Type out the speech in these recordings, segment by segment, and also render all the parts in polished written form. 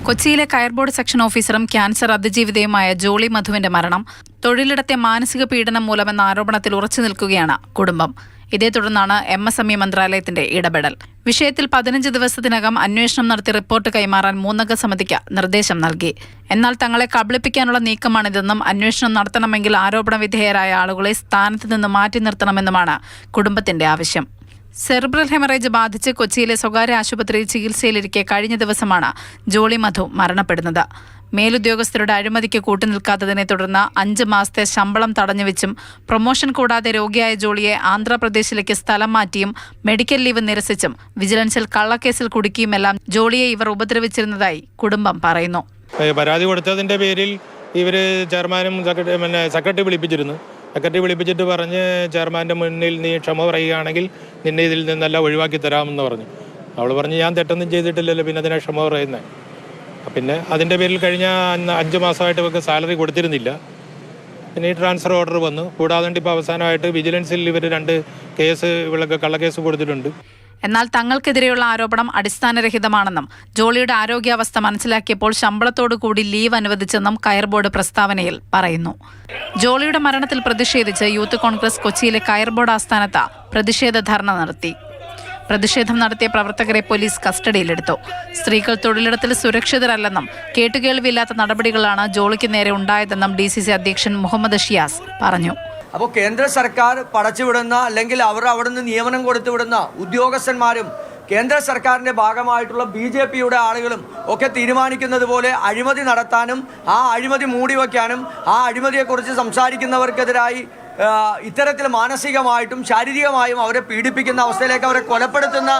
കൊച്ചിയിലെ Coir Board section ഓഫീസറും cancer അതിജീവിതയുമായ Jolly മധുവിന്റെ മരണം തൊഴിലിടത്തെ മാനസിക പീഡനം മൂലമെന്ന ആരോപണത്തിൽ ഉറച്ചു നിൽക്കുകയാണ് കുടുംബം. ഇതേ തുടർന്നാണ് MSME മന്ത്രാലയത്തിന്റെ ഇടപെടൽ. വിഷയത്തിൽ 15 ദിവസത്തിനകം അന്വേഷണം നടത്തി റിപ്പോർട്ട് കൈമാറാൻ 3-അംഗ സമിതിക്ക് നിർദ്ദേശം നൽകി. എന്നാൽ തങ്ങളെ കബളിപ്പിക്കാനുള്ള നീക്കമാണിതെന്നും അന്വേഷണം നടത്തണമെങ്കിൽ ആരോപണ വിധേയരായ ആളുകളെ സ്ഥാനത്ത് നിന്ന് മാറ്റി നിർത്തണമെന്നുമാണ് കുടുംബത്തിന്റെ ആവശ്യം. സെറിബ്രൽ ഹെമറേജ് ബാധിച്ച് കൊച്ചിയിലെ സ്വകാര്യ ആശുപത്രിയിൽ ചികിത്സയിലിരിക്കെ കഴിഞ്ഞ ദിവസമാണ് ജോളി മധു മരണപ്പെടുന്നത്. മേലുദ്യോഗസ്ഥരുടെ അഴിമതിക്ക് കൂട്ടുനിൽക്കാത്തതിനെ തുടർന്ന് 5 മാസത്തെ ശമ്പളം തടഞ്ഞുവെച്ചും പ്രൊമോഷൻ കൂടാതെ രോഗിയായ ജോളിയെ ആന്ധ്രാപ്രദേശിലേക്ക് സ്ഥലം മാറ്റിയും മെഡിക്കൽ ലീവ് നിരസിച്ചും വിജിലൻസിൽ കള്ളക്കേസിൽ കുടുക്കിയുമെല്ലാം ജോളിയെ ഇവർ ഉപദ്രവിച്ചിരുന്നതായി കുടുംബം പറയുന്നു. പരാതി കൊടുത്തതിന്റെ പേരിൽ ഇവര് ചെയർമാനും സെക്രട്ടറി വിളിപ്പിച്ചിരുന്നു. സെക്രട്ടറി വിളിപ്പിച്ചിട്ട് പറഞ്ഞ് ചെയർമാൻ്റെ മുന്നിൽ നീ ക്ഷമ പറയുകയാണെങ്കിൽ നിന്നെ ഇതിൽ നിന്നെല്ലാം ഒഴിവാക്കി തരാമെന്ന് പറഞ്ഞു. അവൾ പറഞ്ഞ് ഞാൻ തെറ്റൊന്നും ചെയ്തിട്ടില്ലല്ലോ, പിന്നെ അതിനെ ക്ഷമ പറയുന്നത്. പിന്നെ അതിൻ്റെ പേരിൽ കഴിഞ്ഞ 5 മാസമായിട്ട് ഇവർക്ക് സാലറി കൊടുത്തിരുന്നില്ല. പിന്നെ ഈ ട്രാൻസ്ഫർ ഓർഡർ വന്നു. കൂടാതെ ഇപ്പോൾ അവസാനമായിട്ട് വിജിലൻസിൽ ഇവർ 2 കേസ് ഇവളൊക്കെ കള്ളക്കേസ് കൊടുത്തിട്ടുണ്ട്. എന്നാൽ തങ്ങൾക്കെതിരെയുള്ള ആരോപണം അടിസ്ഥാനരഹിതമാണെന്നും ജോളിയുടെ ആരോഗ്യാവസ്ഥ മനസ്സിലാക്കിയപ്പോൾ ശമ്പളത്തോടു കൂടി ലീവ് അനുവദിച്ചെന്നും കയർ ബോർഡ് പ്രസ്താവനയിൽ പറയുന്നു. ജോളിയുടെ മരണത്തിൽ പ്രതിഷേധിച്ച് യൂത്ത് കോൺഗ്രസ് കൊച്ചിയിലെ കയർ ബോർഡ് ആസ്ഥാനത്ത് പ്രതിഷേധ ധർണ നടത്തി. പ്രതിഷേധം നടത്തിയ പ്രവർത്തകരെ പോലീസ് കസ്റ്റഡിയിലെടുത്തു. സ്ത്രീകൾ തൊഴിലിടത്തിൽ സുരക്ഷിതരല്ലെന്നും കേട്ടുകേൾവിയില്ലാത്ത നടപടികളാണ് ജോളിക്ക് നേരെ ഉണ്ടായതെന്നും DCC അധ്യക്ഷൻ മുഹമ്മദ് ഷിയാസ് പറഞ്ഞു. അപ്പോൾ കേന്ദ്ര സർക്കാർ പടച്ചുവിടുന്ന അല്ലെങ്കിൽ അവർ അവിടുന്ന് നിയമനം കൊടുത്തുവിടുന്ന ഉദ്യോഗസ്ഥന്മാരും കേന്ദ്ര സർക്കാരിൻ്റെ ഭാഗമായിട്ടുള്ള BJPയുടെ ആളുകളും ഒക്കെ തീരുമാനിക്കുന്നത് പോലെ അഴിമതി നടത്താനും ആ അഴിമതി മൂടിവെക്കാനും ആ അഴിമതിയെക്കുറിച്ച് സംസാരിക്കുന്നവർക്കെതിരായി ഇത്തരത്തിൽ മാനസികമായിട്ടും ശാരീരികമായും അവരെ പീഡിപ്പിക്കുന്ന അവസ്ഥയിലേക്ക് അവരെ കൊലപ്പെടുത്തുന്ന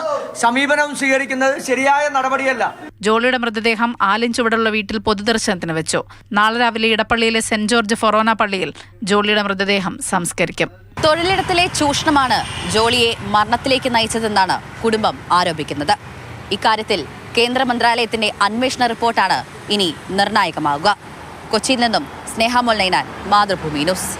സമീപനം സ്വീകരിക്കുന്നത് ശരിയായ നടപടിയല്ല. ജോളിയുടെ മൃതദേഹം ആലിൻചുവടുള്ള വീട്ടിൽ പൊതുദർശനത്തിന് വെച്ചു. നാളെ രാവിലെ ഇടപ്പള്ളിയിലെ സെന്റ് ജോർജ് ഫൊറോന പള്ളിയിൽ ജോളിയുടെ മൃതദേഹം സംസ്കരിക്കും. തൊഴിലിടത്തിലെ ചൂഷണമാണ് ജോളിയെ മരണത്തിലേക്ക് നയിച്ചതെന്നാണ് കുടുംബം ആരോപിക്കുന്നത്. ഇക്കാര്യത്തിൽ കേന്ദ്ര മന്ത്രാലയത്തിന്റെ അന്വേഷണ റിപ്പോർട്ടാണ് ഇനി നിർണായകമാവുക. കൊച്ചിയിൽ നിന്നും സ്നേഹ മൊൽനൈനാൻ, മാതൃഭൂമി ന്യൂസ്.